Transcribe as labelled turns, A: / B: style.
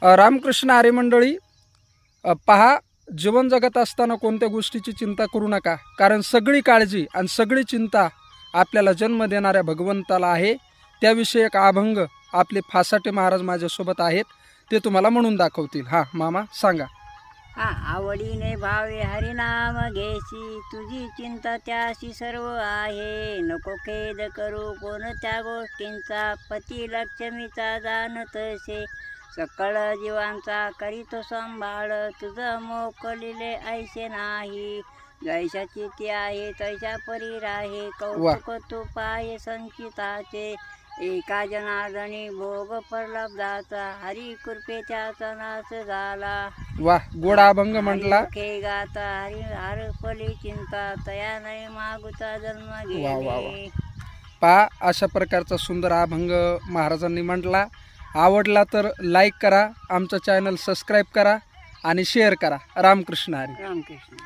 A: रामकृष्ण हरी मंडळी, पहा, जीवन जगत असताना कोणत्या गोष्टीची चिंता करू नका, कारण सगळी काळजी आणि सगळी चिंता आपल्याला जन्म देणाऱ्या भगवंताला आहे. त्याविषयी एक अभंग आपले फासाटे महाराज माझ्यासोबत आहेत, ते तुम्हाला म्हणून दाखवतील. हां मामा सांगा.
B: आवडीने भावे हरिनाम घेशी, तुझी चिंता त्याशी सर्व आहे. नको खेद करू कोणत्या गोष्टींचा, पती लक्ष्मीचा जाणतसे. सकळ जीवांचा करीतो सांभाळ, तुझं मोकलिले ऐसे नाही. जैशाची ती आहे तैशा परी राहे, कौतुक तू पाय संचिताचे. एका जनार्दनी भोग प्रलब्धाचा, हरी कृपेचा नाश झाला.
A: वाह, गोडा अभंग म्हटला.
B: खे गाता हरी हरपली चिंता, तया नाही मागुचा जन्म
A: वा वा
B: घेणे.
A: पहा, अशा प्रकारचा सुंदर अभंग महाराजांनी म्हटला. आवडला तर लाईक करा, आमचं चॅनल सबस्क्राईब करा आणि शेअर करा. रामकृष्ण हरी.
B: रामकृष्ण.